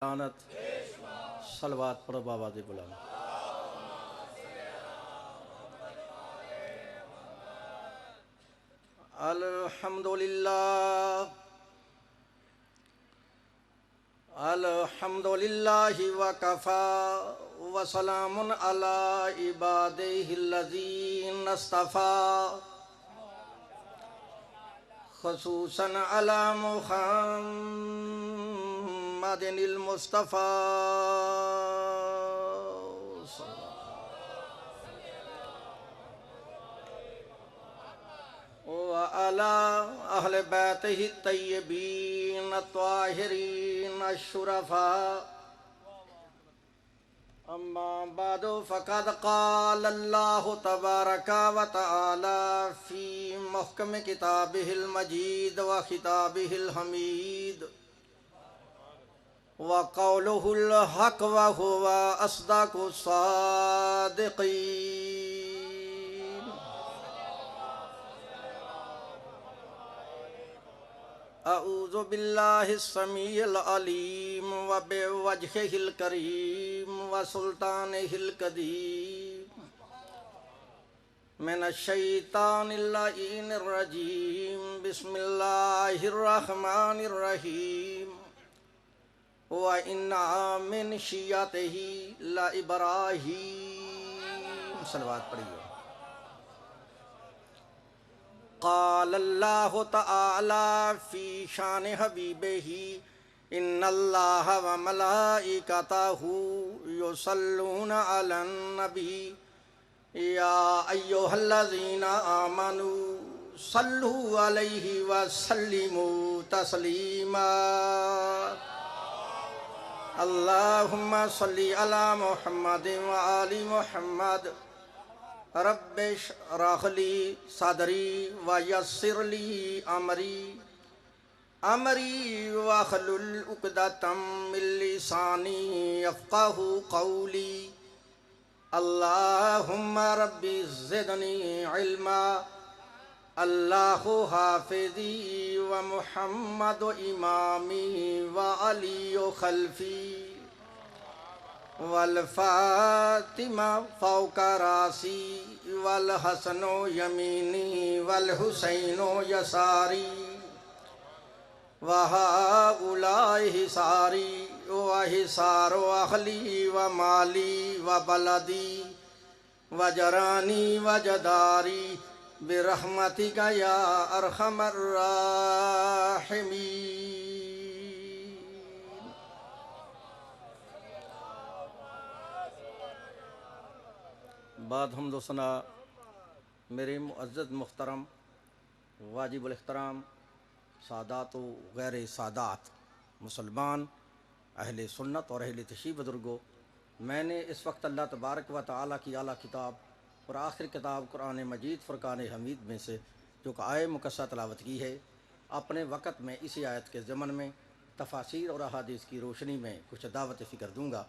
لعنت صلوات پر آواز بلند الحمدللہ وکفی وسلام علی عبادہ الذین اصطفی خصوصاً علی محمد المصطفی وعلى أهل بيته الطيبين الطاهرين الشرفاء أما بعد فقد قال الله تبارك وتعالى في محكم كتابه المجيد وخطابه الحميد وقوله الحق وهو أصدق الصادقين اعوذ باللہ السمیع العلیم وبوجہہ الکریم وسلطانہ القدیم من الشیطان اللعین الرجیم بسم اللہ الرحمن الرحیم وَإِنَّا مِن شِيَّعَتِهِ لَإِبْرَاهِيمَ صلوات پڑھیے قال اللہ تعالی فی شان حبیبہ ان اللہ وملائکتہ یصلون علی النبی یا ایہا الذین آمنوا صلوا علیہ وسلموا تسلیما اللہم صلی علی محمد وآل محمد رب اشرح لی صدری ویسر لی امری واحلل عقدۃ من لسانی یفقہوا قولی اللہم رب زدنی علما اللہ حافظی ومحمد امامی وعلی خلفی والفاطمہ فوق راسی والحسن یمینی والحسین یساری وہؤلاء حساری وحسار اہلی ومالی وبلدی وجرانی وجداری برحمتک یا ارحم الراحمین۔ بعد حمد و ثنا میرے معزز محترم واجب الاحترام سادات و غیر سادات مسلمان اہل سنت اور اہل تشیع بزرگوں، میں نے اس وقت اللہ تبارک و تعالیٰ کی اعلیٰ کتاب اور آخر کتاب قرآن مجید فرقان حمید میں سے جو کہ آیہ مقدسہ تلاوت کی ہے، اپنے وقت میں اسی آیت کے ضمن میں تفاسیر اور احادیث کی روشنی میں کچھ دعوت فکر دوں گا۔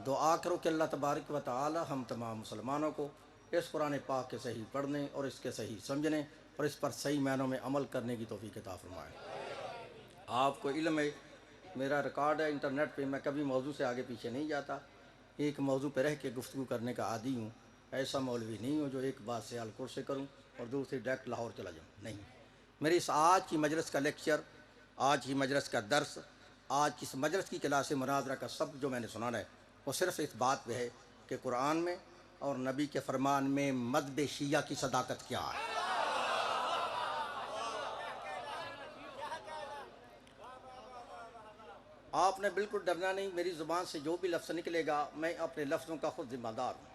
دعا کرو کہ اللہ تبارک و تعالی ہم تمام مسلمانوں کو اس قرآن پاک کے صحیح پڑھنے اور اس کے صحیح سمجھنے اور اس پر صحیح معنوں میں عمل کرنے کی توفیق عطا فرمائے۔ آپ کو علم ہے، میرا ریکارڈ ہے انٹرنیٹ پہ، میں کبھی موضوع سے آگے پیچھے نہیں جاتا، ایک موضوع پہ رہ کے گفتگو کرنے کا عادی ہوں، ایسا مولوی نہیں ہوں جو ایک بات سے الکور سے کروں اور دوسری ڈائریکٹ لاہور چلا جاؤں، نہیں۔ میری اس آج کی مجلس کا لیکچر، آج کی مجلس کا درس، آج کی اس مجلس کی کلاس مناظرہ کا سب جو میں نے سنانا ہے وہ صرف اس بات پہ ہے کہ قرآن میں اور نبی کے فرمان میں مذہب شیعہ کی صداقت کیا ہے۔ آپ نے بالکل ڈرنا نہیں، میری زبان سے جو بھی لفظ نکلے گا میں اپنے لفظوں کا خود ذمہ دار ہوں۔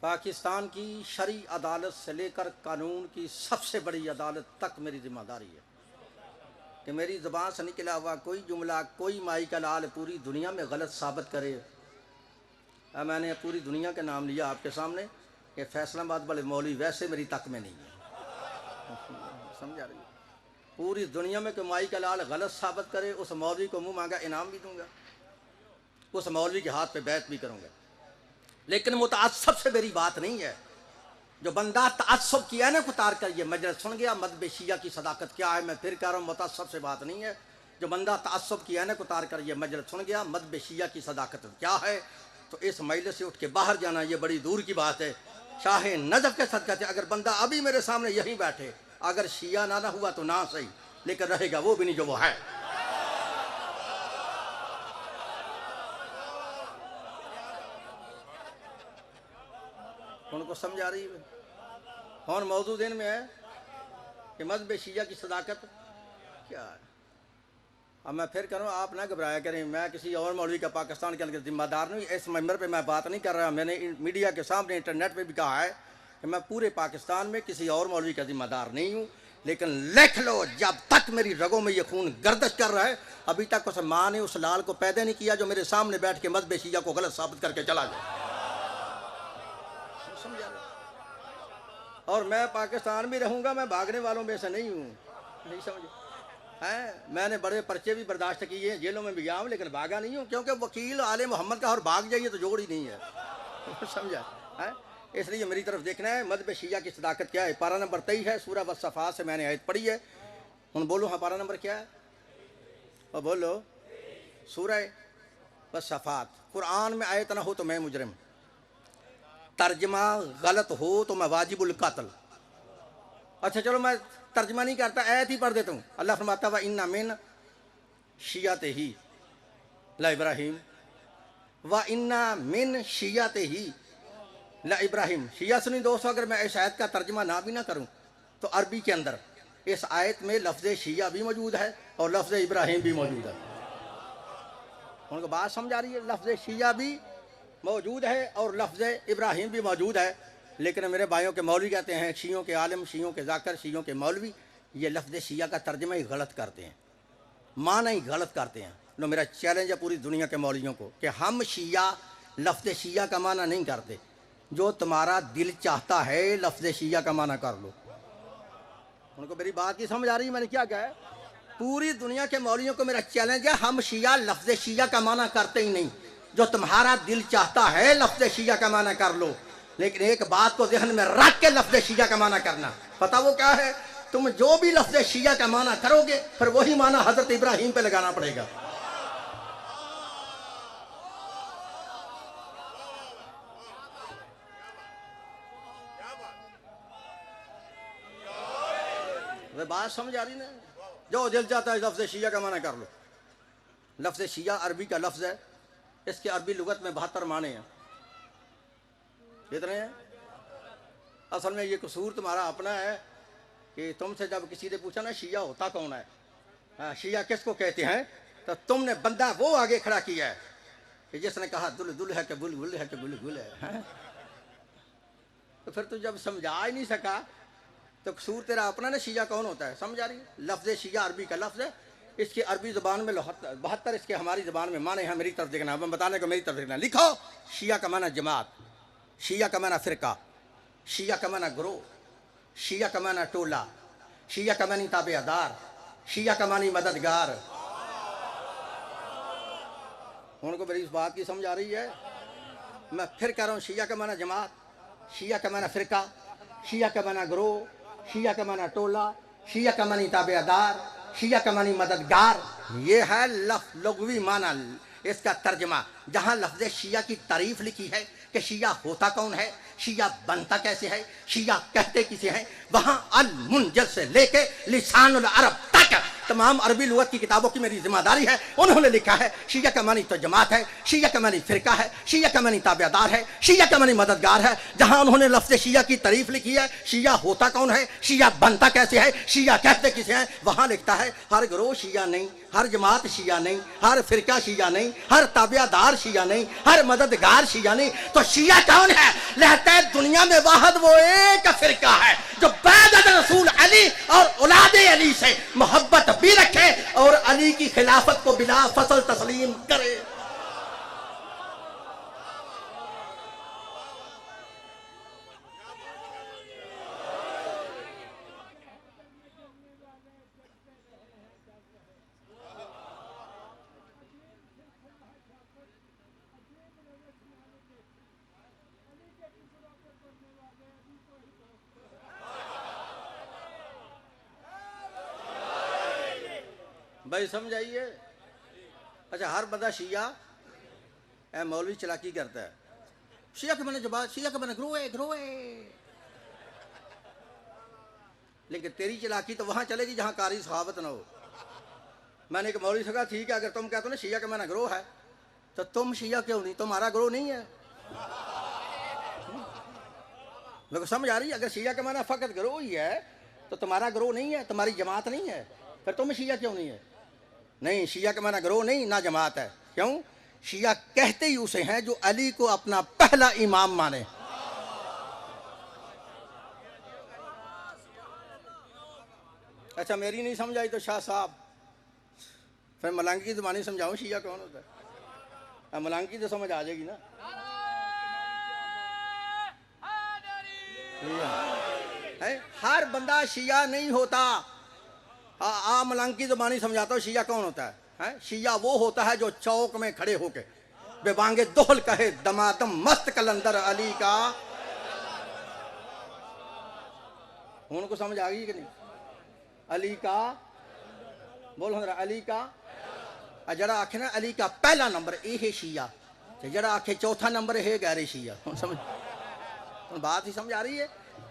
پاکستان کی شرعی عدالت سے لے کر قانون کی سب سے بڑی عدالت تک میری ذمہ داری ہے کہ میری زبان سے نکلا ہوا کوئی جملہ، کوئی مائی کا لال پوری دنیا میں غلط ثابت کرے۔ میں نے پوری دنیا کے نام لیا آپ کے سامنے کہ فیصلہ آباد والے مولوی ویسے میری تک میں نہیں ہے، سمجھا رہی ہے؟ پوری دنیا میں کوئی مائی کا لال غلط ثابت کرے اس مولوی کو منہ مانگا انعام بھی دوں گا، اس مولوی کے ہاتھ پہ بیعت بھی کروں گا۔ لیکن متعصب سے میری بات نہیں ہے، جو بندہ تعصب کی عینک اتار کر یہ مجلس سن گیا، مذہب شیعہ کی صداقت کیا ہے، میں پھر کہہ رہا ہوں متعصب سے بات نہیں ہے۔ جو بندہ تعصب کی عینک اتار کر یہ مجلس سن گیا، مذہب شیعہ کی صداقت کیا ہے، تو اس مجلس سے اٹھ کے باہر جانا یہ بڑی دور کی بات ہے۔ شاہ نجف کے صدقہ سے اگر بندہ ابھی میرے سامنے یہیں بیٹھے، اگر شیعہ نہ ہوا تو نہ صحیح، لیکن رہے گا وہ بھی نہیں جو وہ ہے۔ ان کو سمجھ آ رہی ہے؟ اور موضوع ذہن میں ہے کہ مذہب شیعہ کی صداقت کیا ہے۔ اب میں پھر کروں، آپ نہ گھبرایا کریں، میں کسی اور مولوی کا پاکستان کے اندر ذمہ دار نہیں، اس ممبر پہ میں بات نہیں کر رہا، میں نے میڈیا کے سامنے انٹرنیٹ پہ بھی کہا ہے کہ میں پورے پاکستان میں کسی اور مولوی کا ذمہ دار نہیں ہوں، لیکن لکھ لو جب تک میری رگوں میں یہ خون گردش کر رہا ہے، ابھی تک اس ماں نے اس لال کو پیدا نہیں کیا جو میرے سامنے بیٹھ کے مذہب شیعہ کو غلط ثابت کر کے چلا جائے۔ سمجھا؟ اور میں پاکستان بھی رہوں گا، میں بھاگنے والوں میں سے نہیں ہوں، نہیں سمجھے؟ میں نے بڑے پرچے بھی برداشت کیے ہیں، جیلوں میں بھی گیا ہوں، لیکن بھاگا نہیں ہوں، کیونکہ وکیل آل محمد کا اور بھاگ جائیے تو جوڑ ہی نہیں ہے۔ سمجھا؟ اس لیے میری طرف دیکھنا ہے مذہب شیعہ کی صداقت کیا ہے۔ پارہ نمبر 23 ہے، سورہ والصفات سے میں نے آیت پڑھی ہے، ہن بولو ہاں پارہ نمبر کیا ہے؟ اور بولو سورہ والصفات۔ قرآن میں آیت نہ ہو تو میں مجرم، ترجمہ غلط ہو تو میں واجب القتل۔ اچھا چلو میں ترجمہ نہیں کرتا، آیت ہی پڑھ دیتا ہوں۔ اللہ فرماتا ہے وَإِنَّ مِن شِیَّتِهِ لَإِبْرَاہِیم وَإِنَّ مِن شِیَّتِهِ لَإِبْرَاہِیم۔ شیعہ سنی دوستو، اگر میں اس آیت کا ترجمہ نہ بھی نہ کروں تو عربی کے اندر اس آیت میں لفظ شیعہ بھی موجود ہے اور لفظ ابراہیم بھی موجود ہے۔ ان کو بات سمجھ آ رہی ہے؟ لفظ شیعہ بھی موجود ہے اور لفظ ابراہیم بھی موجود ہے، لیکن میرے بھائیوں کے مولوی کہتے ہیں، شیعوں کے عالم، شیعوں کے ذاکر، شیعوں کے مولوی یہ لفظ شیعہ کا ترجمہ ہی غلط کرتے ہیں، معنی ہی غلط کرتے ہیں۔ لو میرا چیلنج ہے پوری دنیا کے مولویوں کو کہ ہم شیعہ لفظ شیعہ کا معنی نہیں کرتے، جو تمہارا دل چاہتا ہے لفظ شیعہ کا معنی کر لو۔ ان کو میری بات کی سمجھ آ رہی ہے میں نے کیا کہا ہے؟ پوری دنیا کے مولویوں کو میرا چیلنج ہے، ہم شیعہ لفظ شیعہ کا معنی کرتے ہی نہیں، جو تمہارا دل چاہتا ہے لفظ شیعہ کا معنی کر لو، لیکن ایک بات کو ذہن میں رکھ کے لفظ شیعہ کا معنی کرنا، پتہ وہ کیا ہے؟ تم جو بھی لفظ شیعہ کا معنی کرو گے پھر وہی معنی حضرت ابراہیم پہ لگانا پڑے گا۔ بات سمجھ آ رہی نا؟ جو دل چاہتا ہے لفظ شیعہ کا معنی کر لو۔ لفظ شیعہ عربی کا لفظ ہے، اس کے عربی لغت میں 72 معنی ہیں۔ کتنے ہیں؟ اصل میں یہ قصور تمہارا اپنا ہے کہ تم سے جب کسی نے پوچھا نا شیعہ ہوتا کون ہے، شیعہ کس کو کہتے ہیں، تو تم نے بندہ وہ آگے کھڑا کیا ہے کہ جس نے کہا دل دل ہے کہ بل گل ہے کہ بل گل ہے۔ تو پھر تو جب سمجھا ہی نہیں سکا تو قصور تیرا اپنا نا، شیعہ کون ہوتا ہے؟ سمجھ آ رہی ہے؟ لفظ شیعہ عربی کا لفظ ہے، اس کی عربی زبان میں 72 اس کے ہماری زبان میں معنی ہیں۔ میری طرف دیکھنا، میں بتانے کو میری طرف دیکھنا۔ لکھو شیعہ کا معنی جماعت، شیعہ کا معنی فرقہ، شیعہ کا معنی گروہ، شیعہ کا معنی ٹولہ، شیعہ کا معنی تابع دار، شیعہ کا معنی مددگار۔ ان کو میری اس بات کی سمجھ آ رہی ہے؟ میں پھر کہہ رہا ہوں، شیعہ کا معنی جماعت، شیعہ کا معنی فرقہ، شیعہ کا معنی گروہ، شیعہ کا معنی ٹولہ، شیعہ کا معنی تابع دار، شیعہ کا معنی مددگار۔ یہ ہے لغوی معنی، اس کا ترجمہ۔ جہاں لفظ شیعہ کی تعریف لکھی ہے کہ شیعہ ہوتا کون ہے، شیعہ بنتا کیسے ہے، شیعہ کہتے کسے ہیں، وہاں المنجل سے لے کے لسان العرب تک تمام عربی لغت کی کتابوں کی میری ذمہ داری ہے۔ انہوں نے لکھا ہے شیعہ کا معنی تو جماعت ہے، شیعہ کا معنی فرقہ ہے، شیعہ کا معنی تابع دار ہے، شیعہ کا معنی مددگار ہے۔ جہاں انہوں نے لفظ شیعہ کی تعریف لکھی ہے، شیعہ ہوتا کون ہے، شیعہ بنتا کیسے ہے، شیعہ کہتے کسے ہیں، وہاں لکھتا ہے ہر گروہ شیعہ نہیں، ہر جماعت شیعہ نہیں، ہر فرقہ شیعہ نہیں، ہر تابع دار شیعہ نہیں، ہر مددگار شیعہ نہیں۔ تو شیعہ کون ہے؟ لہتا ہے دنیا میں واحد وہ ایک فرقہ ہے جو بعد رسول علی اور اولاد علی سے محبت بھی رکھے اور علی کی خلافت کو بلا فصل تسلیم کرے۔ بھائی سمجھ آئیے. اچھا ہر بندہ شیعہ اے مولوی چلاکی کرتا ہے. شیعہ کے بنے جماعت، شیعہ کے بنے گروہ ہے. لیکن تیری چلاکی تو وہاں چلے گی جہاں قاری صحابت نہ ہو. میں نے ایک مولوی سے کہا ٹھیک ہے اگر تم کہتے ہو نا شیعہ کا معنی گروہ ہے تو تم شیعہ کیوں نہیں؟ تمہارا گروہ نہیں ہے. میرے کو سمجھ آ رہی ہے؟ اگر شیعہ کا معنی فقط گروہ ہی ہے تو تمہارا گروہ نہیں ہے، تمہاری جماعت نہیں ہے، پھر تم شیعہ کیوں نہیں ہے؟ نہیں، شیعہ کا معنی گروہ نہیں، نہ جماعت ہے. کیوں؟ شیعہ کہتے ہی اسے ہیں جو علی کو اپنا پہلا امام مانے. اچھا میری نہیں سمجھ آئی تو شاہ صاحب پھر ملنگ کی زبانی سمجھاؤں شیعہ کون ہوتا ہے؟ ملنگ کی تو سمجھ آ جائے گی نا. ہر بندہ شیعہ نہیں ہوتا. ملنگ کی زبانی سمجھاتا ہوں شیعہ کون ہوتا ہے. شیعہ وہ ہوتا ہے جو چوک میں کھڑے ہو کے بے بانگے دہل کہے دمادم مست کلندر علی کا. ان کو سمجھ آ گئی کہ نہیں؟ علی کا بول ہوں علی کا جڑا آکھے نا علی کا پہلا نمبر یہ ہے شیعہ، جڑا آکھے چوتھا نمبر ہے غیر شیعہ. سمجھ بات ہی سمجھ آ رہی ہے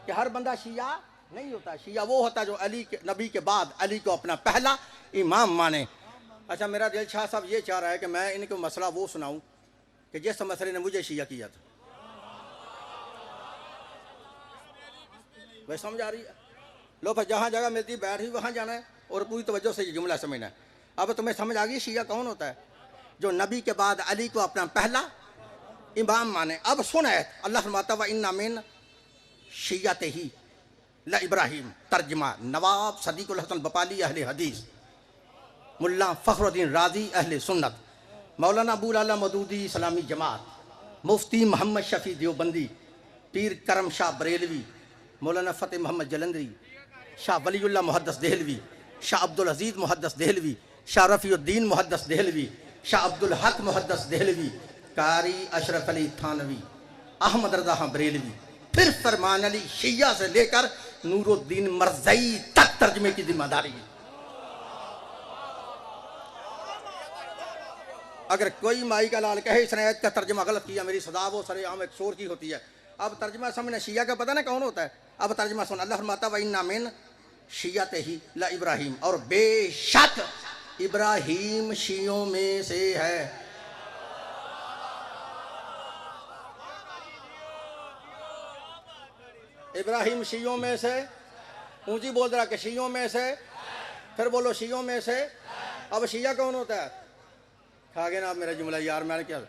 کہ ہر بندہ شیعہ نہیں ہوتا. شیعہ وہ ہوتا جو علی کے نبی کے بعد علی کو اپنا پہلا امام مانے. اچھا میرا دل شاہ صاحب یہ چاہ رہا ہے کہ میں ان کو مسئلہ وہ سناؤں کہ جس مسئلے نے مجھے شیعہ کیا تھا. بھائی سمجھ آ رہی ہے؟ لو پھر جہاں جگہ ملتی بیٹھ ہی وہاں جانا ہے اور پوری توجہ سے یہ جملہ سمجھنا ہے. اب تمہیں سمجھ آ گئی شیعہ کون ہوتا ہے؟ جو نبی کے بعد علی کو اپنا پہلا امام مانے. اب سن ہے اللہ فرماتا وَإِنَّ مِن شیعتہ لَإِبْرَاہِیم. ترجمہ نواب صدیق الحسن بپالی اہل حدیث، ملا فخر الدین رازی اہل سنت، مولانا ابو العلا مودودی اسلامی جماعت، مفتی محمد شفیع دیوبندی، پیر کرم شاہ بریلوی، مولانا فتح محمد جلندری، شاہ ولی اللہ محدث دہلوی، شاہ عبدالعزیز محدث دہلوی، شاہ رفیع الدین محدث دہلوی، شاہ عبدالحق محدث دہلوی، قاری اشرف علی تھانوی، احمد رضا بریلوی، پھر فرمان علی شیعہ سے لے کر نور الدین مرزائی تک ترجمے کی ذمہ داری ہے. اگر کوئی مائی کا لال کہے اس نے آیت کا ترجمہ غلط کیا میری سزا وہ سر عام ایک شور کی ہوتی ہے. اب ترجمہ سمجھنا شیعہ کا پتہ نا کون ہوتا ہے. اب ترجمہ سن اللہ فرماتا وَإِنَّ مِن شیعتہ لَإِبْرَاہِیم، اور بے شک ابراہیم شیعوں میں سے ہے. ابراہیم شیعوں میں سے، اونچی بول رہا کہ شیعوں میں سے، پھر بولو شیعوں میں سے. اب شیعہ کون ہوتا ہے؟ کھا گئے نا آپ میرا جملہ یار. میں نے کیا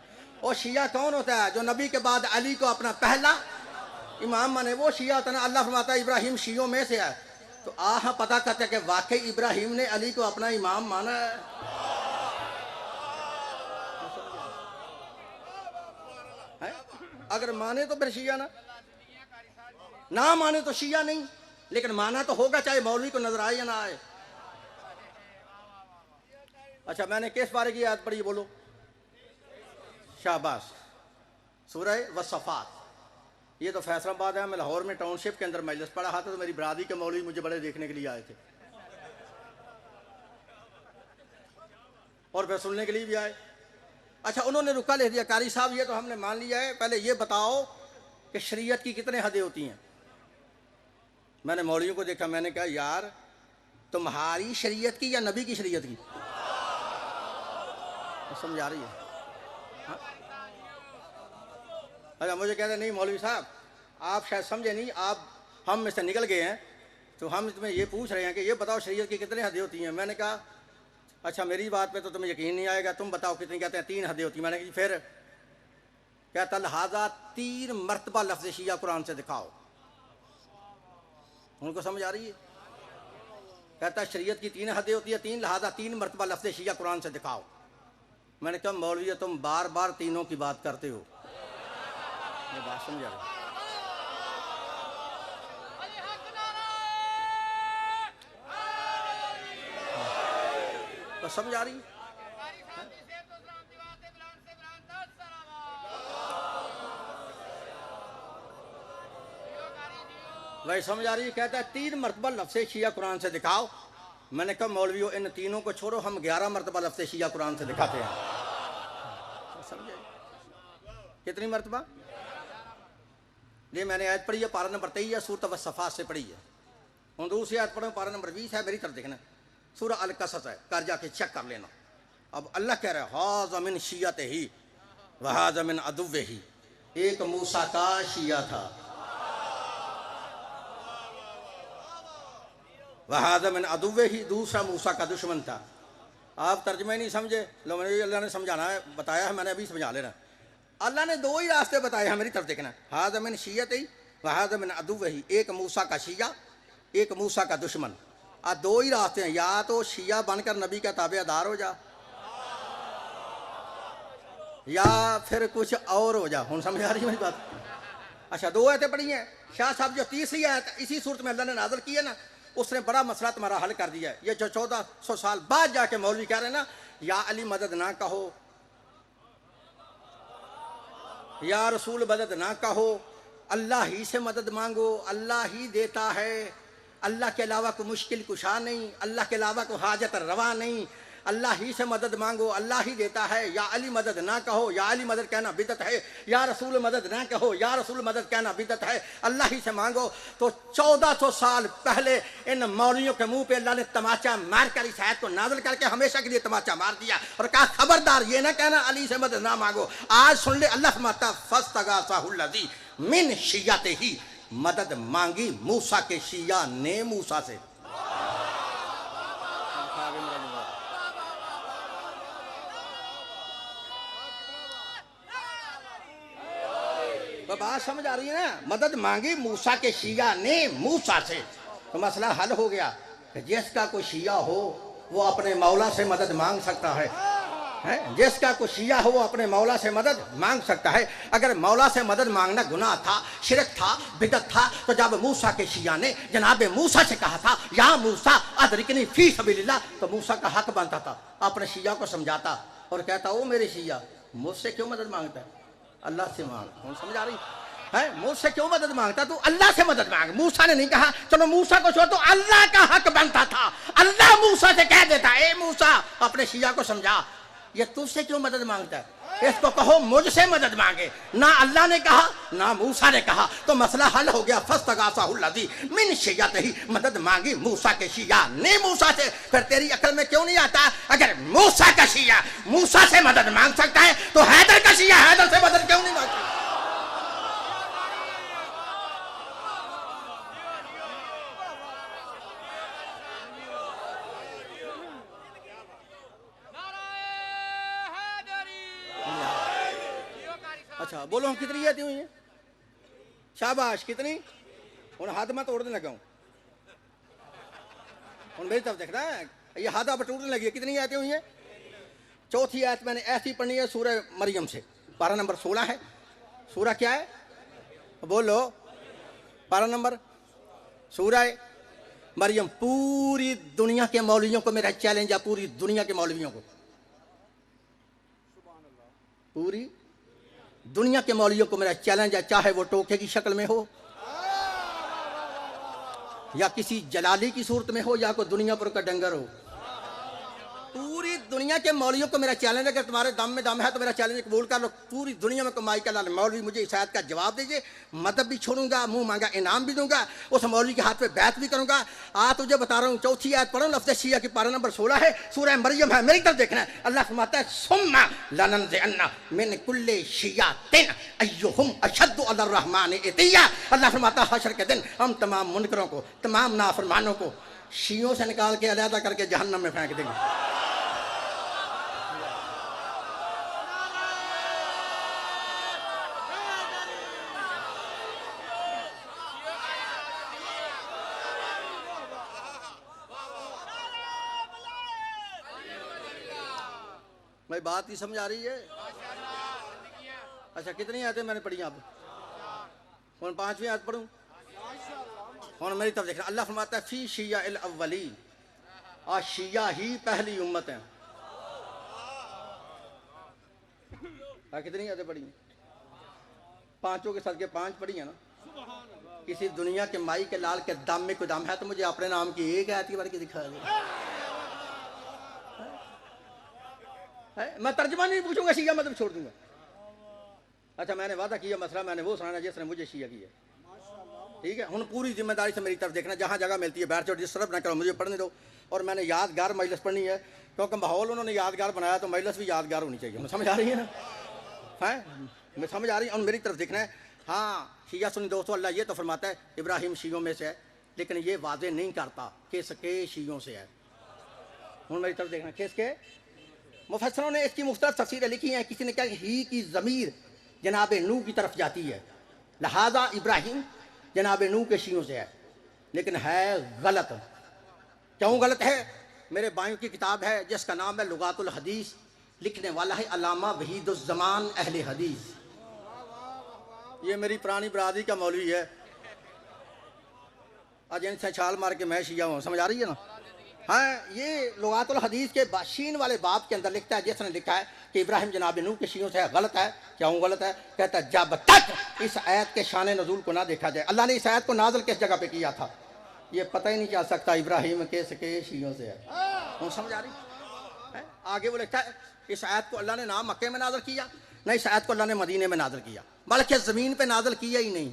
اور شیعہ کون ہوتا ہے؟ جو نبی کے بعد علی کو اپنا پہلا امام مانے. وہ شیعہ ہوتا ہے نا. اللہ فرماتا ہے ابراہیم شیعوں میں سے ہے. تو پتہ کرتے کہ واقعی ابراہیم نے علی کو اپنا امام مانا ہے. اگر مانے تو پھر شیعہ نہ مانے تو شیعہ نہیں. لیکن مانا تو ہوگا چاہے مولوی کو نظر آئے یا نہ آئے. اچھا میں نے کس بارے کی آیت پڑھی بولو؟ شاباش، سورہ والصفات. یہ تو فیصل آباد ہے. میں لاہور میں ٹاؤن شپ کے اندر مجلس پڑھا تھا تو میری برادری کے مولوی مجھے بڑے دیکھنے کے لیے آئے تھے اور پھر سننے کے لیے بھی آئے. اچھا انہوں نے رکا لکھ دیا قاری صاحب یہ تو ہم نے مان لیا ہے، پہلے یہ بتاؤ کہ شریعت کی کتنے حدیں ہوتی ہیں. میں نے مولویوں کو دیکھا، میں نے کہا یار تمہاری شریعت کی یا نبی کی شریعت کی؟ سمجھ آ رہی ہے؟ اچھا مجھے کہتے ہیں نہیں مولوی صاحب آپ شاید سمجھے نہیں، آپ ہم میں سے نکل گئے ہیں تو ہم تمہیں یہ پوچھ رہے ہیں کہ یہ بتاؤ شریعت کی کتنے حدیں ہوتی ہیں. میں نے کہا اچھا میری بات پہ تو تمہیں یقین نہیں آئے گا، تم بتاؤ کتنی. کہتے ہیں 3 حدیں ہوتی ہیں. میں نے کہا پھر کہتا لہٰذا 3 مرتبہ لفظ شیعہ قرآن سے دکھاؤ. ان کو سمجھ آ رہی ہے؟ کہتا شریعت کی 3 حدیں ہوتی ہیں 3، لہٰذا 3 مرتبہ لفظ شیعہ قرآن سے دکھاؤ. میں نے کہا مولوی تم بار بار تینوں کی بات کرتے ہو. یہ بات سمجھ آ رہی ہے؟ بس سمجھ آ رہی ہے؟ بھائی سمجھ آ رہی ہے؟ کہتا ہے 3 مرتبہ لفظ شیعہ قرآن سے دکھاؤ. میں نے کہا مولویوں ان تینوں کو چھوڑو، ہم 11 مرتبہ لفظ شیعہ قرآن سے دکھاتے ہیں. سمجھے کتنی مرتبہ؟ یہ میں نے آیت پڑھی ہے پارہ نمبر 23 سورۃ الصفات سے پڑھی ہے. ہوں دوسری آیت پڑھوں پارہ نمبر 20 ہے، میری طرف دیکھنا. سورہ القصص ہے، کر جا کے چیک کر لینا. اب اللہ کہہ رہا ہے ھذا من شیعتہ وھذا من عدوہ. ایک موسیٰ کا شیعہ تھا، وھذا من عدوہ، دوسرا موسیٰ کا دشمن تھا. آپ ترجمہ ہی نہیں سمجھے، لو میں نے اللہ نے سمجھانا ہے، بتایا ہے میں نے، ابھی سمجھا لینا. اللہ نے دو ہی راستے بتائے ہیں، میری طرف دیکھنا. ھذا من شیعتہ وھذا من عدوہ، ایک موسیٰ کا شیعہ ایک موسیٰ کا دشمن. دو ہی راستے ہیں، یا تو شیعہ بن کر نبی کا تابع دار ہو جا، یا پھر کچھ اور ہو جا. ہوں سمجھ آ رہی ہے میری بات؟ اچھا دو آیتیں پڑھی ہیں. شاہ صاحب جو تیسری آیت اسی صورت میں اللہ نے نازل کی ہے نا، اس نے بڑا مسئلہ تمہارا حل کر دیا ہے. یہ جو 1400 سال بعد جا کے مولوی کہہ رہے ہیں نا، یا علی مدد نہ کہو، یا رسول مدد نہ کہو، اللہ ہی سے مدد مانگو، اللہ ہی دیتا ہے، اللہ کے علاوہ کوئی مشکل کشا نہیں، اللہ کے علاوہ کوئی حاجت روا نہیں، اللہ ہی سے مدد مانگو، اللہ ہی دیتا ہے. یا علی مدد نہ کہو، یا علی مدد کہنا بدعت ہے. یا رسول مدد نہ کہو، یا رسول مدد کہنا بدعت ہے، اللہ ہی سے مانگو. تو 1400 سال پہلے ان مولویوں کے منہ پہ اللہ نے تماچا مار کر اس آیت کو نازل کر کے ہمیشہ کے لیے تماچا مار دیا اور کہا خبردار یہ نہ کہنا علی سے مدد نہ مانگو. آج سن لے، اللہ فرماتا فاستغاثہ الذی من شیعتہ، مدد مانگی موسیٰ کے شیعہ نے موسیٰ سے. بات سمجھ آ رہی ہے نا؟ مدد مانگی موسیٰ کے شیعہ نے موسیٰ سے. تو مسئلہ حل ہو گیا کہ جس کا کوئی شیعہ ہو وہ اپنے مولا سے مدد مانگ سکتا ہے. جس کا کوئی شیعہ ہو وہ اپنے مولا سے مدد مانگ سکتا ہے. اگر مولا سے مدد مانگنا گناہ تھا، شرک تھا، بدعت تھا، تو جب موسیٰ کے شیعہ نے جناب موسیٰ سے کہا تھا یا موسیٰ ادرکنی فی سبیل اللہ، تو موسیٰ کا حق بنتا تھا اپنے شیعہ کو سمجھاتا اور کہتا او میرے شیعہ مجھ سے کیوں مدد مانگتا ہے، اللہ سے مانگ. سمجھ آ رہی ہے؟ مجھ سے کیوں مدد مانگتا؟ تو اللہ سے مدد مانگ. موسیٰ نے نہیں کہا چلو موسیٰ کو چھوڑ، تو اللہ کا حق بنتا تھا. اللہ موسیٰ سے کہہ دیتا اے موسیٰ اپنے شیعہ کو سمجھا یہ تجھ سے کیوں مدد مانگتا ہے، اس کو کہو مجھ سے مدد مانگے. نہ اللہ نے کہا نہ موسیٰ نے کہا، تو مسئلہ حل ہو گیا. فاستغاثہ الذی من شیعتہ، مدد مانگی موسیٰ کے شیعہ نے موسیٰ سے. پھر تیری عقل میں کیوں نہیں آتا اگر موسیٰ کا شیعہ موسیٰ سے مدد مانگ سکتا ہے تو حیدر کا شیعہ حیدر سے مدد کیوں نہیں مانگتا؟ اچھا بولو ہم کتنی آتی ہوئی ہیں؟ شاباش کتنی؟ ہوں ہاتھ میں توڑنے لگا ہوں. ہوں میری طرف دیکھ رہا ہے، یہ ہاتھ آپ ٹوٹنے لگی ہے. کتنی آتی ہوئی ہیں؟ چوتھی آیت میں نے ایسی پڑھنی ہے سورہ مریم سے، پارہ نمبر 16 ہے. سورہ کیا ہے بولو؟ پارہ نمبر سورہ مریم. پوری دنیا کے مولویوں کو میرا چیلنج ہے، پوری دنیا کے مولویوں کو، پوری دنیا کے مولویوں کو میرا چیلنج ہے، چاہے وہ ٹوکے کی شکل میں ہو یا کسی جلالی کی صورت میں ہو یا کوئی دنیا پر کا ڈنگر ہو. پوری دنیا کے مولویوں کو میرا چیلنج ہے، اگر تمہارے دم میں دم ہے تو میرا چیلنج قبول کر لو. پوری دنیا میں کمائی کا لال مولوی مجھے اس آیت کا جواب دیجئے، مدد بھی چھوڑوں گا، منہ مانگا انعام بھی دوں گا، اس مولوی کے ہاتھ پہ بیعت بھی کروں گا. تجھے بتا رہا ہوں چوتھی آیت پڑھو، لفظ شیعہ کی پارہ نمبر 16 ہے، سورہ مریم ہے، میری طرف دیکھنا ہے. اللہ فرماتا ہے ثم لننزعن من کل شیعۃ ایہم اشد علی الرحمن عتیا. اللہ فرماتا ہے حشر کے دن ہم تمام منکروں کو، تمام نافرمانوں کو شیعوں سے نکال کے علیحدہ کر کے جہنم میں پھینک دیں گے. بھائی بات ہی سمجھ آ رہی ہے؟ اچھا کتنی آیتیں میں نے پڑھی آپ؟ ہوں 5ویں آیت پڑھوں. ہوں میری طرف دیکھنا. اللہ فرماتا ہے فی شیعہ الاولی، آج شیعہ ہی پہلی امت ہیں. کتنی آیتیں پڑھی ہیں؟ 5 کے ساتھ کے 5 پڑھی ہیں نا. کسی دنیا کے مائی کے لال کے دم میں کوئی دم ہے تو مجھے اپنے نام کی ایک آیت بڑھ کے دکھا دے. میں ترجمہ نہیں پوچھوں گا, شیعہ مطلب چھوڑ دوں گا. اچھا میں نے وعدہ کیا مسئلہ میں نے وہ سنانا جس نے مجھے شیعہ کیا. ٹھیک ہے, ہن پوری ذمہ داری سے میری طرف دیکھنا, جہاں جگہ ملتی ہے بیٹھ جاؤ, ڈسٹرب نہ کرو, مجھے پڑھنے دو. اور میں نے یادگار مجلس پڑھنی ہے, کیونکہ ماحول انہوں نے یادگار بنایا تو مجلس بھی یادگار ہونی چاہیے. سمجھ آ رہی ہے نا؟ میں سمجھ آ رہی ہے, اور میری طرف دیکھنا ہے. ہاں شیعہ سنی دوستو, اللہ یہ تو فرماتا ہے ابراہیم شیعوں میں سے ہے, لیکن یہ واضح نہیں کرتا کس کے شیعوں سے ہے. ہن میری طرف دیکھنا, کس کے. مفسروں نے اس کی مختلف تفسیریں لکھی ہیں. کسی نے کہا کہ ہی کی ضمیر جناب نوح کی طرف جاتی ہے, لہذا ابراہیم جناب نوح کے شیعوں سے ہے, لیکن ہے غلط. کیوں غلط ہے؟ میرے بائیوں کی کتاب ہے جس کا نام ہے لغات الحدیث, لکھنے والا ہے علامہ وحید الزمان اہل حدیث. یہ میری پرانی برادری کا مولوی ہے, آج ان سے چھال مار کے میں شیعہ ہوں. سمجھ آ رہی ہے نا؟ ہاں, یہ لغات الحدیث کے شین والے باب کے اندر لکھتا ہے, جس نے لکھا ہے کہ ابراہیم جناب نوح کے شیعوں سے ہے. غلط ہے. کیوں غلط ہے؟ کہتا ہے جب تک اس آیت کے شان نزول کو نہ دیکھا جائے. اللہ نے اس آیت کو نازل کس جگہ پہ کیا تھا یہ پتہ ہی نہیں چل سکتا ابراہیم کس کے شیعوں سے ہے. سمجھ آ رہی ہے؟ آگے وہ لکھتا ہے اس آیت کو اللہ نے نہ مکے میں نازل کیا, نہ اس آیت کو اللہ نے مدینے میں نازل کیا, بلکہ زمین پہ نازل کیا ہی نہیں.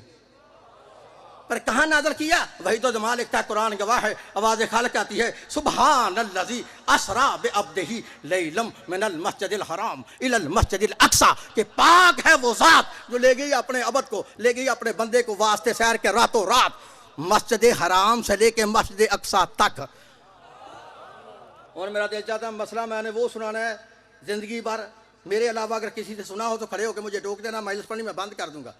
پر کہاں نازل کیا؟ وحید و جمال لکھتا ہے قرآن گواہ ہے, آواز خالق آتی ہے سبحان الذی اسریٰ بعبدہ لیلا من المسجد الحرام الی المسجد الاقصی, کہ پاک ہے وہ ذات جو لے گئی اپنے عبد کو, لے گئی اپنے بندے کو واسطے سیر کے راتوں رات مسجد حرام سے لے کے مسجد اقصی تک. اور میرا دل چاہتا ہے مسئلہ میں نے وہ سنانا ہے زندگی بھر, میرے علاوہ اگر کسی سے سنا ہو تو کھڑے ہو کے مجھے ٹوک دینا, مجلس پڑھنی میں بند کر دوں گا.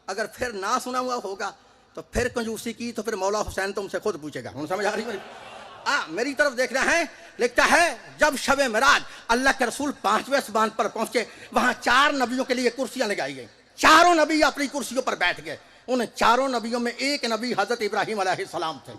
اگر پھر نہ سنا ہوا ہوگا تو پھر کنجوسی کی تو پھر مولا حسین تم سے خود پوچھے گا. سمجھ آ رہی ہے؟ میری طرف دیکھ رہے ہیں. لکھتا ہے جب شب معراج اللہ کے رسول 5ویں آسمان پر پہنچے, وہاں 4 نبیوں کے لیے کرسیاں لگائی گئیں. چاروں نبی اپنی کرسیوں پر بیٹھ گئے. ان چاروں نبیوں میں ایک نبی حضرت ابراہیم علیہ السلام تھے.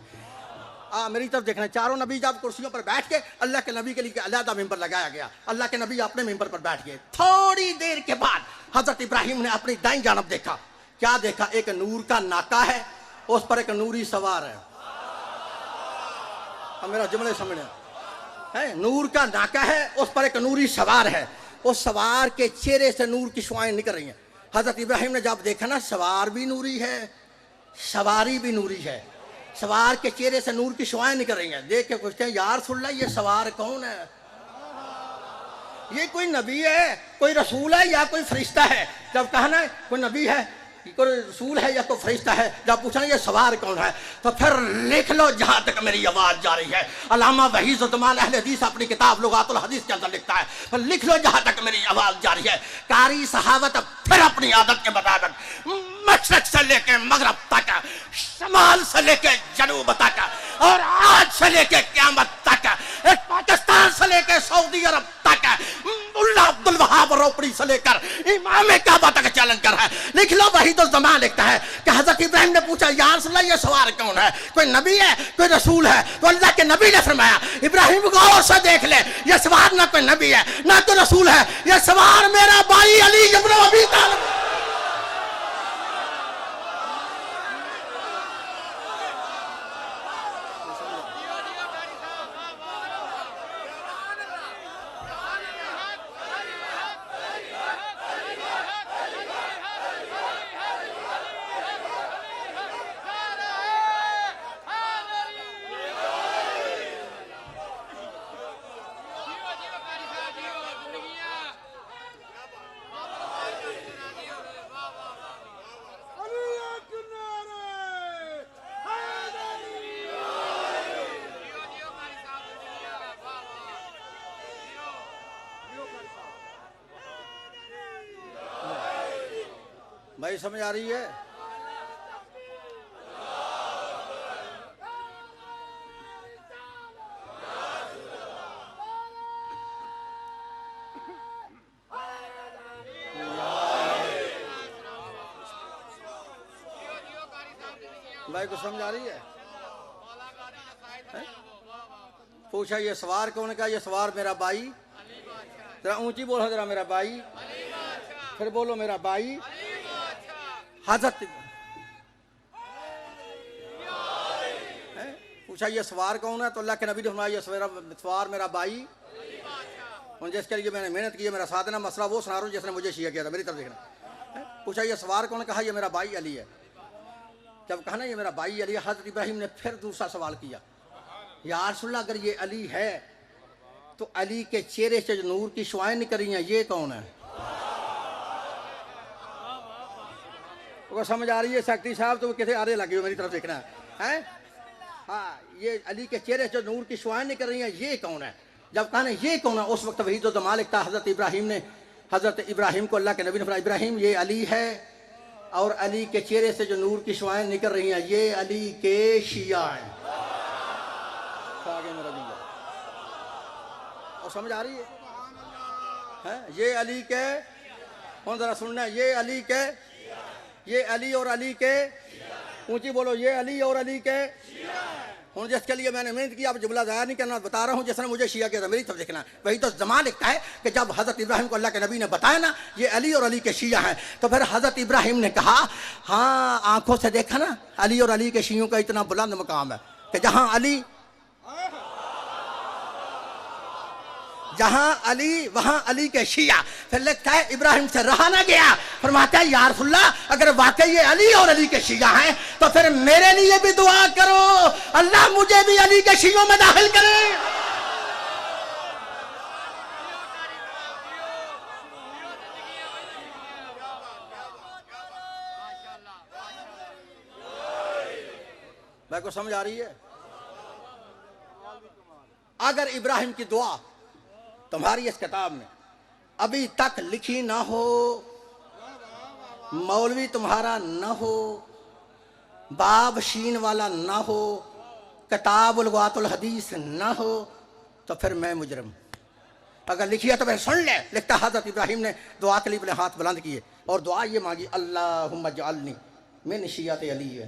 میری طرف دیکھنا, چاروں نبی جب کرسیوں پر بیٹھ کے, اللہ کے نبی کے لیے علیحدہ ممبر لگایا گیا, اللہ کے نبی اپنے ممبر پر بیٹھ گئے. تھوڑی دیر کے بعد حضرت ابراہیم نے اپنی دائیں جانب دیکھا. کیا دیکھا؟ ایک نور کا ناکا ہے, اس پر ایک نوری سوار ہے. اب میرا جملے سمجھنا ہے, نور کا ناکا ہے, اس پر ایک نوری سوار ہے. اس سوار کے چہرے سے نور کی شعائیں نکل رہی ہیں. حضرت ابراہیم نے جب دیکھا نا سوار بھی نوری ہے, سواری بھی نوری ہے, سوار کے چہرے سے نور کی شعائیں نکل رہی ہیں, دیکھ کے پوچھتے ہیں یا رسول اللہ یہ سوار کون ہے؟ یہ کوئی نبی ہے, کوئی رسول ہے, یا کوئی فرشتہ ہے؟ جب کہا نا کوئی نبی ہے, کوئی رسول ہے, یا کوئی فرشتہ ہے, جب پوچھا نا یہ سوار کون ہے, تو پھر لکھ لو جہاں تک میری آواز جا رہی ہے. علامہ وحید الزمان اہل حدیث اپنی کتاب لغات الحدیث کے اندر لکھتا ہے, لکھ لو جہاں تک میری آواز جا رہی ہے. قاری صحابت پھر اپنی عادت کے مطابق مشرق سے لے کے مغرب تک, شمال سے لے کے جنوب تک, اور آج سے لے کے قیامت تک, پاکستان سے لے کے سعودی عرب تک, ملا عبد الوہاب روپڑی سے لے کر امام کعبہ تک چیلنج کر ہے. لکھ لو وحید الزمان لکھتا ہے کہ حضرت ابراہیم نے پوچھا یا رسول اللہ یہ سوار کون ہے؟ کوئی نبی ہے, کوئی رسول ہے؟ تو اللہ کے نبی نے فرمایا ابراہیم غور سے دیکھ لے, یہ سوار نہ کوئی نبی ہے نہ کوئی رسول ہے, یہ سوار میرا بھائی علی ابن ابی طالب. بھائی سمجھ آ رہی ہے؟ بھائی کو سمجھ آ رہی ہے؟ پوچھا یہ سوار کون کا؟ یہ سوار میرا بھائی. ذرا اونچی بولو, ذرا میرا بھائی, پھر بولو میرا بھائی. حضرت پوچھا یہ سوار کون ہے؟ تو اللہ کے نبی نے فرمایا یہ سوار میرا بھائی، اور جس کے لیے میں نے محنت کی ہے، میرا ساتھ دینا، مسئلہ وہ سنا رہا ہوں جس نے مجھے شیعہ کیا تھا، میری طرف دیکھنا۔ پوچھا یہ سوار کون؟ کہا یہ میرا بھائی علی ہے۔ جب کہا نا یہ میرا بھائی علی ہے، حضرت ابراہیم نے پھر دوسرا سوال کیا، یا رسول اللہ اگر یہ علی ہے تو علی کے چہرے سے جو نور کی شعائیں نکل رہی ہیں یہ کون ہے؟ وہ سمجھ آ رہی ہے سیکٹری صاحب؟ تو وہ کسی آرے لگے ہو، میری طرف دیکھنا ہے۔ ہاں، یہ علی کے چہرے سے جو نور کی شعائیں نکل رہی ہیں یہ کون ہے؟ جب کہا نا یہ کون ہے، اس وقت وہی تو مالک تھا حضرت ابراہیم کو اللہ کے نبی نے فرمایا ابراہیم یہ علی ہے، اور علی کے چہرے سے جو نور کی شعائیں نکل رہی ہیں یہ علی کے شیعہ ہیں۔ اور سمجھ آ رہی ہے؟ یہ علی کے، کون ذرا سننا، یہ علی کے، یہ علی اور علی کے، اونچی بولو، یہ علی اور علی کے۔ ہوں جس کے لیے میں نے محنت کی، اب جملہ ضائع نہیں کرنا، بتا رہا ہوں جس نے مجھے شیعہ کیا تھا، میری طرف دیکھنا۔ وہی تو زمان لکھتا ہے کہ جب حضرت ابراہیم کو اللہ کے نبی نے بتایا نا یہ علی اور علی کے شیعہ ہیں، تو پھر حضرت ابراہیم نے کہا ہاں آنکھوں سے دیکھا نا علی اور علی کے شیعوں کا اتنا بلند مقام ہے کہ جہاں علی وہاں علی کے شیعہ۔ پھر لکھتا ہے ابراہیم سے رہا نہ گیا، فرماتا ہے یا رسول اللہ اگر واقعی یہ علی اور علی کے شیعہ ہیں تو پھر میرے لیے بھی دعا کرو، اللہ مجھے بھی علی کے شیعوں میں داخل کرے۔ میں کو سمجھ آ رہی ہے؟ اگر ابراہیم کی دعا تمہاری اس کتاب میں ابھی تک لکھی نہ ہو، مولوی تمہارا نہ ہو، باب شین والا نہ ہو، کتاب لغات الحدیث نہ ہو، تو پھر میں مجرم۔ اگر لکھی ہے تو پھر سن لے۔ لکھتا حضرت ابراہیم نے دعا کے لیے اپنے ہاتھ بلند کیے اور دعا یہ مانگی اللہم اجعلنی من شیعت علی۔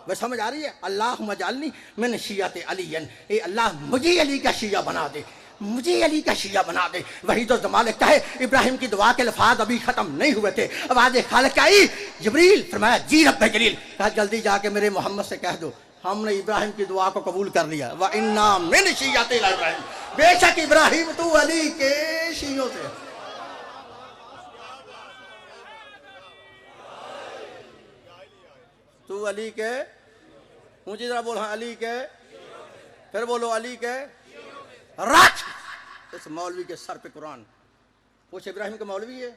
وہ سمجھ آ رہی ہے؟ اللہم اجعلنی من شیعت علی، اے اللہ مجھے علی کا شیعہ بنا دے، مجھے علی کا شیعہ بنا دے۔ وہی تو زمان لکھتا ہے ابراہیم کی دعا کے الفاظ ابھی ختم نہیں ہوئے تھے، آواز خالق آئی، جبریل فرمایا جی رب جلیل، کہا جلدی جا کے میرے محمد سے کہہ دو ہم نے ابراہیم کی دعا کو قبول کر لیا، وَإِنَّا مِن شِيَّتِ ابراہیم، بے شک ابراہیم تو علی کے شیعوں سے۔ تو علی کے، اونچی طرح بول، ہاں علی کے، پھر بولو علی کے رچ۔ اس مولوی کے سر پہ قرآن، پوچھ ابراہیم کا مولوی ہے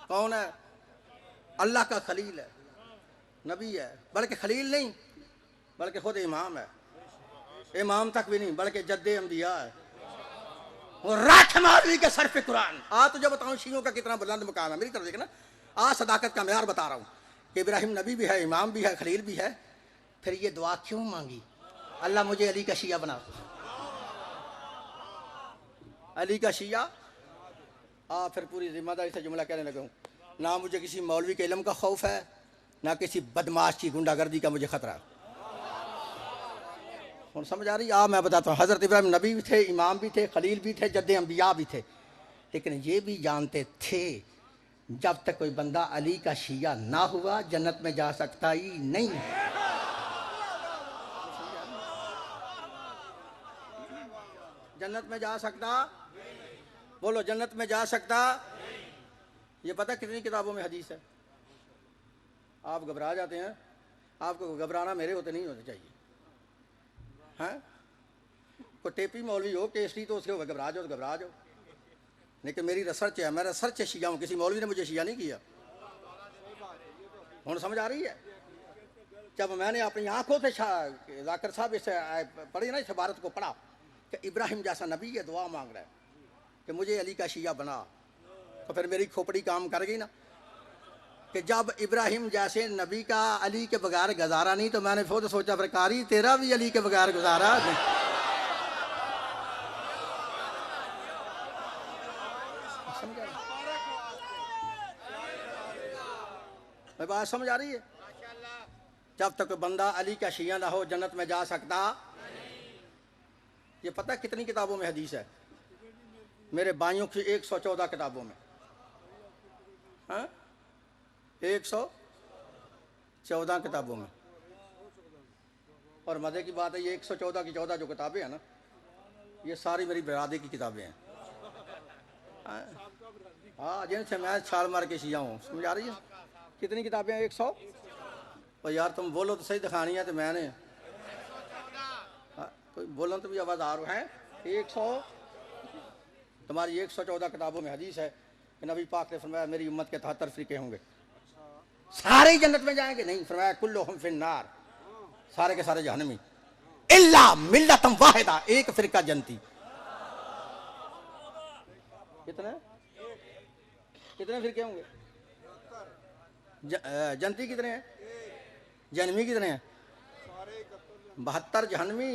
کون ہے؟ اللہ کا خلیل ہے، نبی ہے، بلکہ خلیل نہیں بلکہ خود امام ہے، امام تک بھی نہیں بلکہ جد انبیاء ہے۔ وہ رچ مولوی کے سر پہ قرآن۔ تجھے بتاؤں شیعوں کا کتنا بلند مقام ہے، میری طرف دیکھنا۔ صداقت کا معیار بتا رہا ہوں کہ ابراہیم نبی بھی ہے، امام بھی ہے، خلیل بھی ہے، پھر یہ دعا کیوں مانگی؟ اللہ مجھے علی کا شیعہ بنا، علی کا شیعہ۔ پھر پوری ذمہ داری سے جملہ کہنے لگا ہوں، نہ مجھے کسی مولوی کے علم کا خوف ہے، نہ کسی بدماش کی گنڈا گردی کا مجھے خطرہ۔ سمجھ آ رہی؟ میں بتاتا ہوں، حضرت ابراہیم نبی بھی تھے، امام بھی تھے، خلیل بھی تھے، جد انبیاء بھی تھے، لیکن یہ بھی جانتے تھے جب تک کوئی بندہ علی کا شیعہ نہ ہوا جنت میں جا سکتا ہی نہیں۔ جنت میں جا سکتا، بولو جنت میں جا سکتا۔ یہ پتہ کتنی کتابوں میں حدیث ہے؟ آپ گھبرا جاتے ہیں، آپ کو گھبرانا میرے ہوتے نہیں ہوتے چاہیے۔ ہاں کوئی ٹیپی مولوی ہو کیسری تو اس کے گھبرا جاؤ تو گھبرا جاؤ، لیکن میری ریسرچ ہے، میں ریسرچ سے شیعہ ہوں، کسی مولوی نے مجھے شیعہ نہیں کیا۔ ہوں سمجھ آ رہی ہے؟ جب میں نے اپنی آنکھوں سے ذاکر صاحب اس سے پڑھی نا، اس عبارت کو پڑھا کہ ابراہیم جیسا نبی یہ دعا مانگ رہا ہے کہ مجھے علی کا شیعہ بنا، تو پھر میری کھوپڑی کام کر گئی نا، کہ جب ابراہیم جیسے نبی کا علی کے بغیر گزارا نہیں، تو میں نے خود سوچا پھر قاری تیرا بھی علی کے بغیر گزارا نہیں۔ میں بات سمجھ آ رہی ہے؟ جب تک بندہ علی کا شیعہ نہ ہو جنت میں جا سکتا۔ یہ پتہ کتنی کتابوں میں حدیث ہے؟ میرے بھائیوں کی 114 کتابوں میں، 100 14 کتابوں میں. اور مزے کی بات ہے یہ 114 کی 14 جو کتابیں ہیں نا یہ ساری میری برادری کی کتابیں ہیں. ہاں جن سے میں چھال مار کے شیعہ ہوں. سمجھ آ رہی ہے؟ کتنی کتابیں ہیں؟ 100. اور یار تم بولو تو صحیح دکھانی ہے تو میں نے کوئی بولو تو بھی آواز آ رہا ہے. 100 تمہاری 114 کتابوں میں حدیث ہے کہ نبی پاک نے فرمایا میری امت کے 73 فرقے ہوں گے. سارے ہی جنت میں جائیں گے؟ نہیں، فرمایا کلہم فی النار، سارے کے سارے جہنمی الا ملۃ واحدہ، ایک فرقہ جنتی. کتنے فرقے ہوں گے؟ جنتی کتنے ہیں؟ جہنمی کتنے ہیں؟ 72 جہنمی.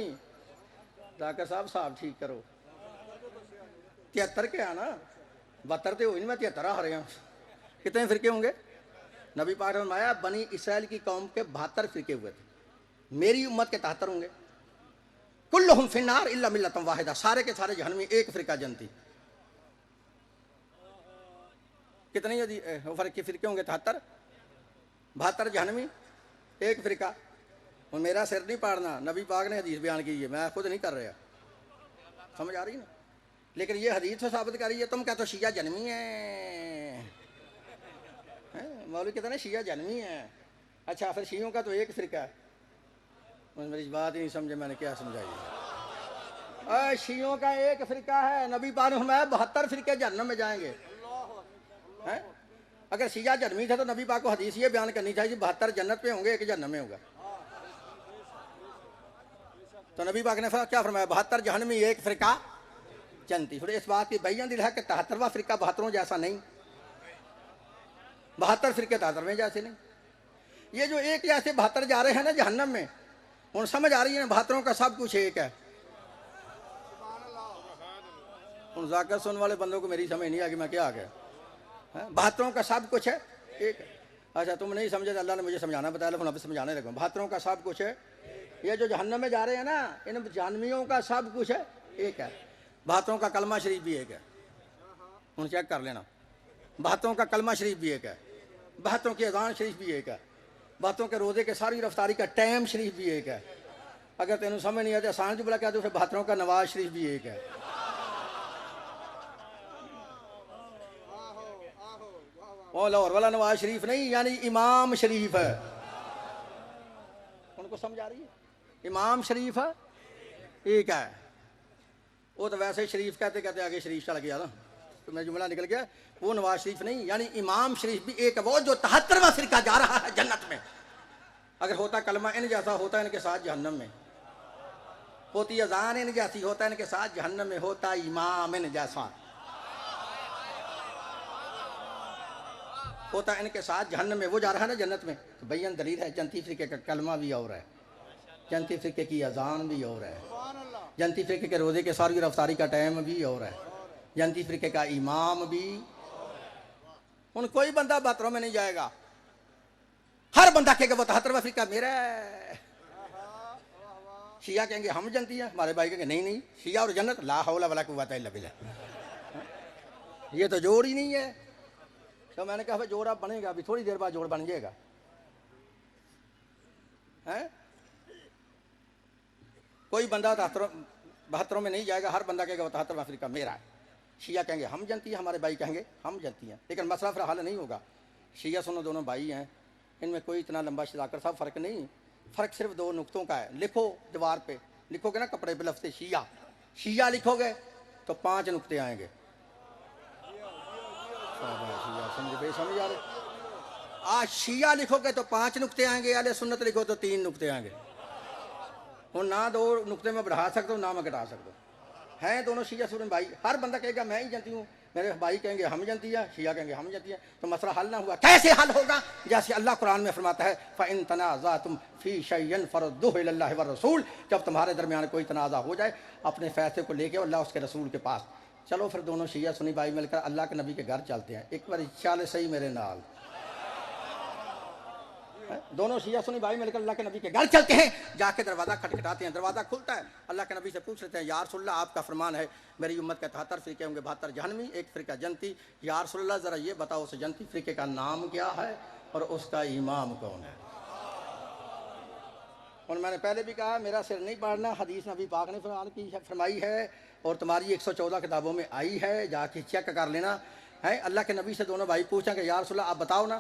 ڈاکٹر صاحب ٹھیک کرو. 73 کے ہے نا، 72 تو ہوئی نہیں، میں 73 آ رہے ہیں. کتنے فرقے ہوں گے؟ نبی پاک نے فرمایا بنی اسرائیل کی قوم کے 72 فرقے ہوئے تھے، میری امت کے 73 ہوں گے. کلہم فی النار الا ملۃ واحدہ، سارے کے سارے جہنمی، ایک فرقہ جنتی. کتنے فرقے ہوں گے؟ 73. 72 جہنمی، ایک فرقہ. اور میرا سر نہیں پاڑنا، نبی پاک نے حدیث بیان کی ہے، میں خود نہیں کر رہا. سمجھ آ رہی نا؟ لیکن یہ حدیث سے ثابت کر رہی ہے. تم کیا تو شیعہ جنمی ہیں؟ مولوی کہتے ہیں شیعہ جنمی ہیں. اچھا پھر شیعوں کا تو ایک فرقہ ہے. میری بات ہی نہیں سمجھے، میں نے کیا سمجھائی؟ شیعوں کا ایک فرقہ ہے. نبی پاک نے فرمایا 72 فرقے جہنم میں جائیں گے. اگر شیعہ جہنمی تھا تو نبی پاک کو حدیث یہ بیان کرنی چاہیے 72 جنت پہ ہوں گے، ایک جہنم میں ہوگا. تو نبی پاک نے کیا فرمایا؟ 72 جہنمی، ایک فرقہ جنتی. پھر اس بات کی بیان دل ہے کہ 73واں فرقہ 72 جیسا نہیں، 72 فرقے 73 جیسے نہیں. یہ جو ایک جیسے 72 جا رہے ہیں نا جہنم میں، ہوں سمجھ آ رہی ہے نا؟ 72 کا سب کچھ ایک ہے. ہوں ذاکر سن والے بندوں کو میری سمجھ نہیں آ کہ میں کیا آ گیا. 72 کا سب کچھ ہے ایک. اچھا تم نہیں سمجھے تو اللہ نے مجھے سمجھانا بتایا، اب سمجھانے لگا. 72 کا سب کچھ ہے. یہ جو جہنم میں جا رہے ہیں نا، ان جہنمیوں کا سب کچھ ہے ایک ہے. 72 کا کلمہ شریف بھی ایک ہے. ہوں چیک کر لینا. 72 کا کلمہ شریف بھی ایک ہے. 72 کی اذان شریف بھی ایک ہے. 72 کے روزے کے ساری رفتاری کا ٹائم شریف بھی ایک ہے. اگر تینوں سمجھ نہیں آتے آسان جو بلا کہہ دو، پھر 72 کا نواز شریف بھی ایک ہے. وہ لاہور والا نواز شریف نہیں، یعنی امام شریف ہے. ان کو سمجھ آ رہی ہے؟ امام شریف ہے ایک ہے. وہ تو ویسے شریف کہتے کہتے آگے شریف چل گیا نا، تو میں جملہ نکل گیا. وہ نواز شریف نہیں، یعنی امام شریف بھی ایک ہے. وہ جو 73واں فرقہ جا رہا ہے جنت میں، اگر ہوتا کلمہ ان جیسا ہوتا ان کے ساتھ جہنم میں. ہوتی اذان ان جیسی ہوتا ان کے ساتھ جہنم میں. ہوتا امام ان جیسا ہوتا ان کے ساتھ جہنم میں. وہ جا رہا ہے نا جنت میں، تو بیان دلیل ہے. جنتی فرقے کا کلمہ بھی اور ہے، جنتی فرقے کی اذان بھی اور ہے، جنتی فرقے کے روزے کے ساری رفتاری کا ٹائم بھی اور ہے، جنتی فرقے کا امام بھی. ان کوئی بندہ 72 میں نہیں جائے گا. ہر بندہ کہے گا وہ 73واں فرقہ میرا ہے. شیعہ کہیں گے ہم جنتی ہیں، ہمارے بھائی کہیں گے نہیں نہیں، شیعہ اور جنت لا حول ولا قوت الا باللہ، یہ تو جوڑ ہی نہیں ہے. تو میں نے کہا جوڑ اب بنے گا، ابھی تھوڑی دیر بعد جوڑ بن جائے گا. کوئی بندہ 72 میں نہیں جائے گا. ہر بندہ کہے گا وہ 73واں فرقہ میرا ہے. شیعہ کہیں گے ہم جنتی ہیں، ہمارے بھائی کہیں گے ہم جنتی ہیں. لیکن مسئلہ پھر حل نہیں ہوگا. شیعہ سنو دونوں بھائی ہیں، ان میں کوئی اتنا لمبا ذاکر صاحب فرق نہیں. فرق صرف 2 نقطوں کا ہے. لکھو دیوار پہ، لکھو گے نا کپڑے پہ لفظ شیعہ، شیعہ لکھو گے تو 5 نقطے آئیں گے. سمجھ آ رہے؟ آج شیعہ لکھو گے تو 5 نقطے آئیں گے، اہل سنت لکھو تو 3 نقطے آئیں گے. ہوں نہ 2 نقطے میں بڑھا سکتا ہوں نہ میں گھٹا سکتا ہوں. ہیں دونوں شیعہ سنی بھائی. ہر بندہ کہے گا میں ہی جنتی ہوں، میرے بھائی کہیں گے ہم جنتی ہیں، شیعہ کہیں گے ہم جنتی ہیں. تو مسئلہ حل نہ ہوا. کیسے حل ہوگا؟ جیسے اللہ قرآن میں فرماتا ہے فَإِن تَنَازَعْتُمْ فِي شَيْءٍ فَرُدُّوهُ إِلَى اللَّهِ وَالرَّسُولِ. جب تمہارے درمیان کوئی تنازع ہو جائے اپنے فیصلے کو لے کے اللہ اس کے رسول کے پاس. چلو پھر دونوں شیعہ سنی بھائی مل کر اللہ کے نبی کے گھر چلتے ہیں. ایک بار چال صحیح میرے نال. دونوں شیعہ سنی بھائی مل کر اللہ کے نبی کے گھر چلتے ہیں. جا کے دروازہ کھٹکھٹاتے ہیں، دروازہ کھلتا ہے. اللہ کے نبی سے پوچھ لیتے ہیں یا رسول اللہ آپ کا فرمان ہے میری امت کے 73 فرقے ہوں گے، 72 جہنمی، ایک فرقہ جنتی. یا رسول اللہ ذرا یہ بتاؤ اس جنتی فرقے کا نام کیا ہے اور اس کا امام کون ہے؟ اور میں نے پہلے بھی کہا میرا سر نہیں پاڑنا، حدیث نبی پاک نے فرمائی ہے اور تمہاری 114 کتابوں میں آئی ہے، جا کے چیک کر لینا ہے۔ اللہ کے نبی سے دونوں بھائی پوچھا کہ یا رسول اللہ آپ بتاؤ نا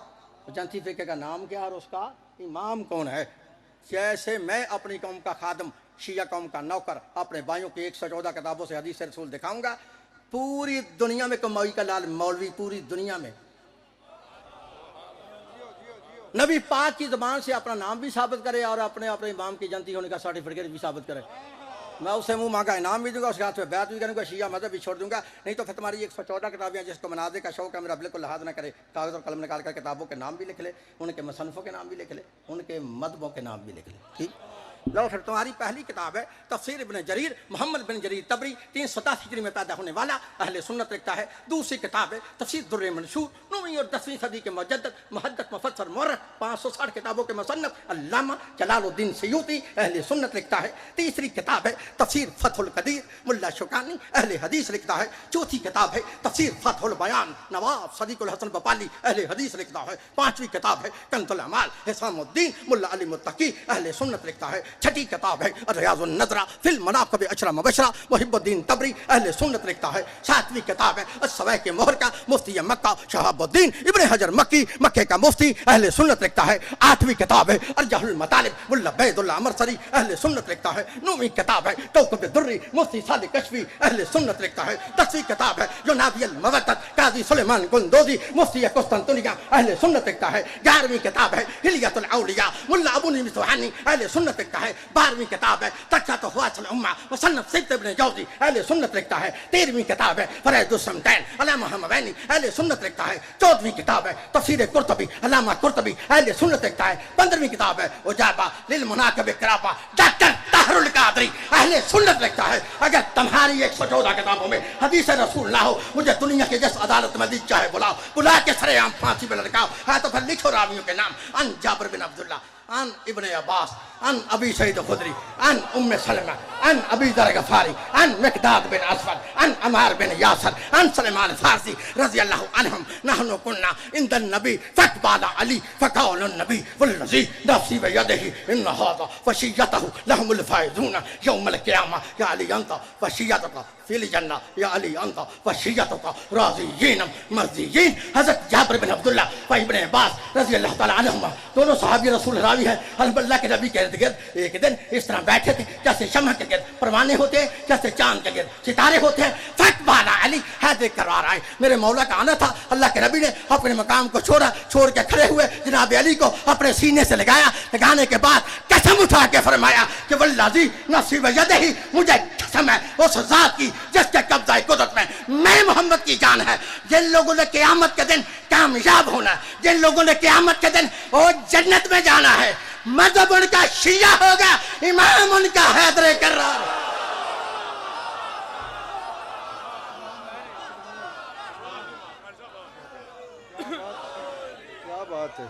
جنتی فقہ کا نام کیا اور اس کا امام کون ہے؟ جیسے میں اپنی قوم کا خادم، شیعہ قوم کا نوکر، اپنے بھائیوں کی 114 کتابوں سے حدیث رسول دکھاؤں گا، پوری دنیا میں کمائی کا لال مولوی پوری دنیا میں نبی پاک کی زبان سے اپنا نام بھی ثابت کرے اور اپنے امام کی جنتی ہونے کا سرٹیفکیٹ بھی ثابت کرے، میں اسے منہ مانگا انعام بھی دوں گا، اس کے ہاتھ میں بیعت بھی کروں گا، شیعہ مذہب بھی چھوڑ دوں گا، نہیں تو پھر تمہاری 114 کتابیں جس کو مناظر کا شوق ہے میرا بالکل لحاظ نہ کرے، کاغذ اور قلم نکال کر کتابوں کے نام بھی لکھ لے، ان کے مصنفوں کے نام بھی لکھ لے، ان کے مذہبوں کے نام بھی لکھ لے، ٹھیک؟ لو پھر تمہاری پہلی کتاب ہے تفسیر ابن جریر، محمد بن جریر طبری، 387 ہجری میں پیدا ہونے والا، اہل سنت لکھتا ہے۔ دوسری کتاب ہے تفسیر در منشور، 9ویں اور 10ویں صدی کے مجدد محدث مفسر مورخ، 560 کتابوں کے مصنف علامہ جلال الدین سیوطی، اہل سنت لکھتا ہے۔ تیسری کتاب ہے تفسیر فتح القدیر، ملا شوکانی، اہل حدیث لکھتا ہے۔ چوتھی کتاب ہے تفسیر فتح البیان، نواب صدیق الحسن بپالی، اہل حدیث لکھتا ہے۔ پانچویں کتاب ہے کنز الاعمال، حسام الدین، ملا علی متقی، اہل سنت لکھتا ہے۔ چھٹی کتاب ہے ریاض النظرہ فی المناقب اشرا مبشرہ، محب الدین طبری، اہل سنت لکھتا ہے۔ ساتویں کتاب ہے السوائق مہر کا، مفتی مکہ شہاب الدین ابن حجر مکی، مکے کا مفتی، اہل سنت لکھتا ہے۔ آٹھویں کتاب ہے ارجح المطالب، ملا عبید اللہ امرسری، اہل سنت لکھتا ہے۔ نویں کتاب ہے کوکب الدری، مفتی صادق کشفی، اہل سنت لکھتا ہے۔ 10ویں کتاب ہے ینابی المودت، قاضی سلیمان گندوزی، مفتی قسطنطنیہ، اہل سنت لکھتا ہے۔ 11ویں کتاب ہے حلیۃ الاولیاء، ملا ابو نعیم سبحانی، اہل سنت لکھتا ہے۔ 12ویں کتاب ہے تقسیۃ خواص الامہ، مصنف سبت ابن جوزی، اہل سنت لکھتا ہے۔ 13ویں کتاب ہے فرائض الصمتین، علامہ حموینی، اہل سنت لکھتا ہے۔ 14ویں کتاب ہے تفسیر قرطبی، علامہ قرطبی، اہل سنت لکھتا ہے۔ 15ویں کتاب ہے اجابہ للمناقب قرابہ، ڈاکٹر طاہر القادری، اہل سنت لکھتا ہے۔ اگر تمہاری 114 کتابوں میں حدیث رسول نہ ہو، مجھے دنیا کے جس عدالت میں دل چاہے بلا کے سرے عام پھانسی پہ لٹکاؤ، ہے تو پھر لکھو راویوں کے نام، ان جابر بن عبداللہ، عن ابن عباس، عن ابی سعید خدری، عن ام سلمہ، عن ابی ذر غفاری، عن مقداد بن اسود، عن عمار بن یاسر، عن سلمان فارسی رضی اللہ عنہم، نحن کنا عند النبی فاقبال علی فقال النبی والذی نفسی بیدہ ان ھذا وصیتہ لهم الفائزون یوم القیامہ یا علی انت وصیتک فی الجنہ یا علی انت وصیتک راضیین مرضیین۔ حضرت جابر بن عبداللہ و ابن عباس رضی اللہ تعالی عنہما دونوں صحابی رسول راوی ہیں۔ اللہ کے نبی کے ارد گرد ایک دن اس طرح بیٹھے تھے جیسے شمع کے گرد پروانے ہوتے ہیں، جیسے چاند کے گرد ستارے ہوتے ہیں۔ فاقبال علی حیدر کرار آئے، میرے مولا کا آنا تھا۔ اللہ کے نبی نے اپنے مقام کو چھوڑ کے کھڑے ہوئے، جناب علی کو اپنے سینے سے لگانے کے بعد قسم اٹھا کے فرمایا کہ والذی نفسی بیدہ، مجھے قسم ہے اس ذات کی جس کے قبضہ قدرت میں محمد کی جان ہے، جن لوگوں نے قیامت کے دن کامیاب ہونا ہے، جن لوگوں نے قیامت کے دن وہ جنت میں جانا ہے، مذہب ان کا شیعہ ہوگا، امام ان کا حیدر کرار۔ کیا بات ہے۔